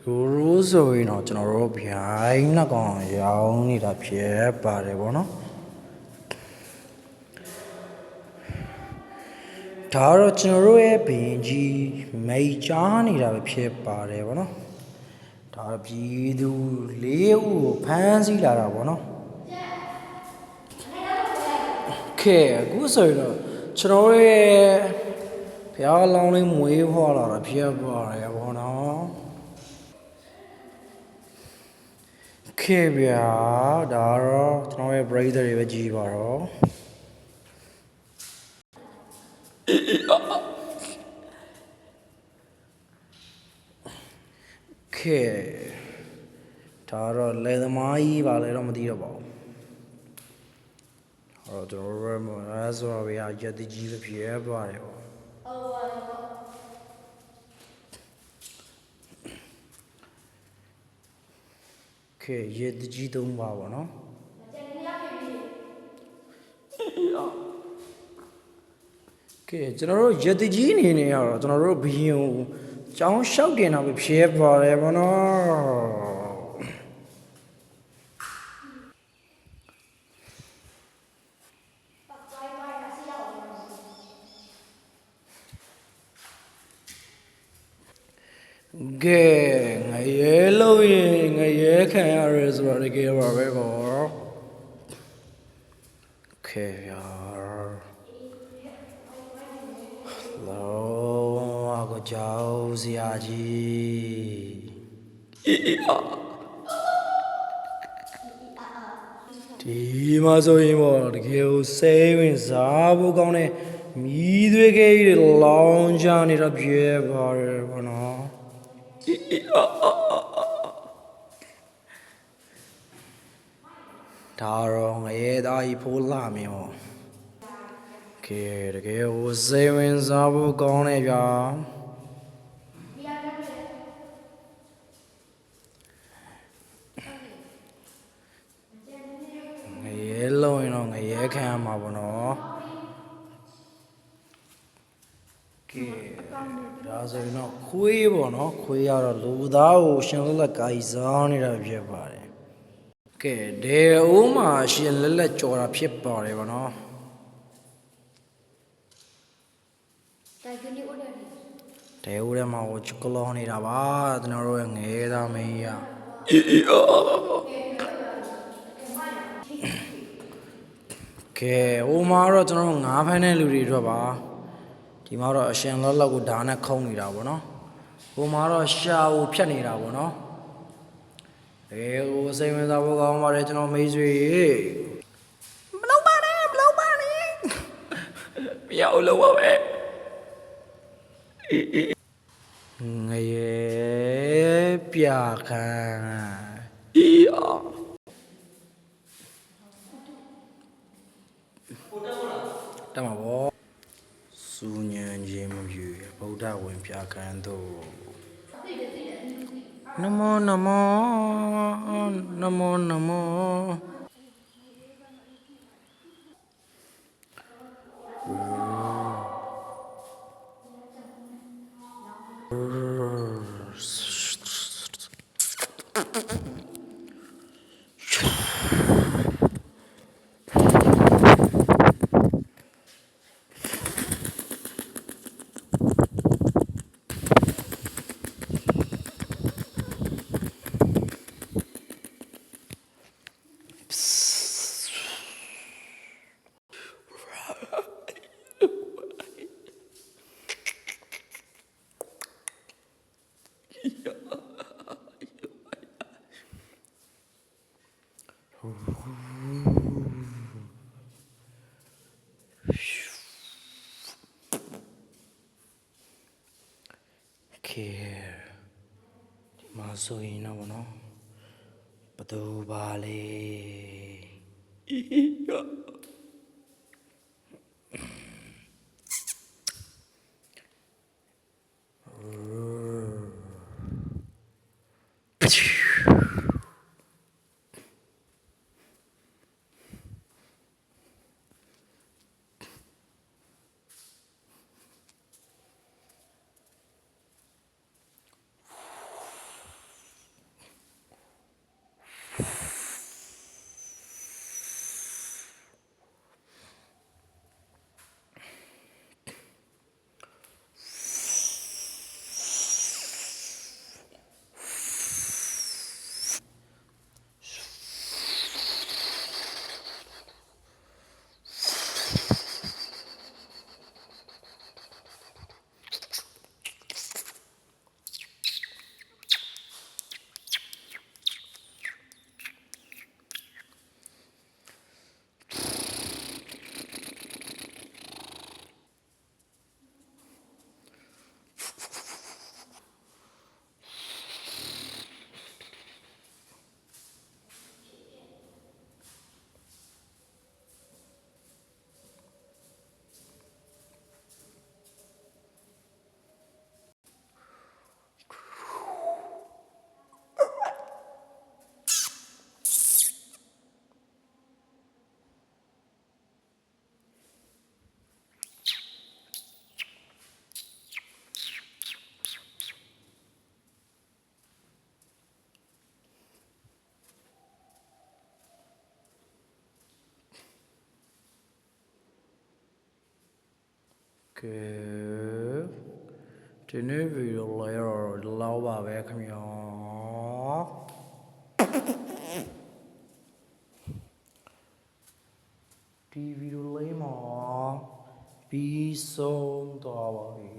ရိုးဆိုရင်တော့ကျွန်တော်တို့ဗျိုင်းနှစ်ကောင်ရောင်းနေတာဖြစ်ပါတယ်ဗောနော်ဒါတော့ကျွန်တော်တို့ရဲ့ဘင်ကြီးမိတ်ချားနေတာပဲဖြစ်ပါတယ်ဗောနော်ဒါပြည်သူ၄ဦးကိုဖမ်းဆီးလာတာဗောနော်ခဲအခုဆိုရင်တော့ကျွန်တော်တို့ရဲ့ဘုရားလောင်းလေးမွေးဖွားလာတာဖြစ်ပါတယ်ဗောနော်ခေဗျာဒါတော့ကျွန်တော်ရဲ့ brother တွေပဲကြည်ပါတော့ခေဒါတော့လေသမားကြီးပါလေတော့မသိတော့ပါဘူးဟောကျွန်တော်တို့ရဲဆိုတော့ဗျာရက်တကြီးပဲဖြစ်ပါတယ်ဗောခေရက်တကြီးသုံးပါဗောနော်ကဲကျွန်တော်တို့ရတကြီးအနေနဲ့ကတော့ကျွန်တော်တို့ဘီယံကိုကျောင်းလျှောက်တင်တာပဲဖြစ်ပါတယ်ဗောနော်ကဲငရဲလို့ရင်ငရဲခံရရဲဆိုတော့တကယ်ပါပဲဗောခဲရလောကကြောက်စရာကြီးဒီမှာဆိုရင်ပေါ့တကယ်ကိုစိတ်ဝင်စားဖို့ကောင်းတဲ့မြည်သွေးခဲကြီးလောင်းချနေတာဖြစ်ပါတယ်ဗောနော်ဒါတော့ငရဲသားကြီးဖိုးလာမင်းဟောကဲတကယ်ကိုစိတ်ဝင်စားဖို့ကောင်းနေဗျာငရဲလုံးရင်တော့ငရဲခံရမှာပေါ့နော်ကဲဒါဆိုရင်တော့ခွေးပေါ့နော်ခွေးရတော့လူသားကိုရှင်လက်လက်ကိုင်စားနေတာဖြစ်ပါတယ်ကဲဒေအိုးမှာရှင်လက်လက်ကြော်တာဖြစ်ပါတယ်ဗောနော်ဒေအိုးထဲမှာဟိုချကလောနေတာပါကျွန်တော်တို့ရဲ့ငဲသားမင်းရကဲဟိုမှာတော့ကျွန်တော်တို့ငါးဖမ်းတဲ့လူတွေအတွက်ပါဒီမှာတော့အရှင်လက်လက်ကိုဓာတ်နဲ့ခုံနေတာဗောနော်ဟိုမှာတော့ရှာကိုဖြတ်နေတာဗောနော်ဟိုစိတ်ဝင်စားဖို့ကောင်းပါတယ်ကျွန်တော်မိတ်ဆွေမလုပ်ပါနဲ့မလုပ်ပါနဲ့မရအောင်လုပ်ပါပဲငရဲပြခံတမဘောစူညံခြင်းမပြည့်ဗုဒ္ဓဝင်ပြခံတော့နမောနမောနမောနမောခဲဒီမှာဆိုရင်တော့ဗောနော်ဘသူပါလေ ကဲဒီနေ့ဗီဒီယိုလေးတော့ဒီလောက်ပါပဲခင်ဗျာဒီဗီဒီယိုလေးမှာပြီးဆုံးသွားပါပြီ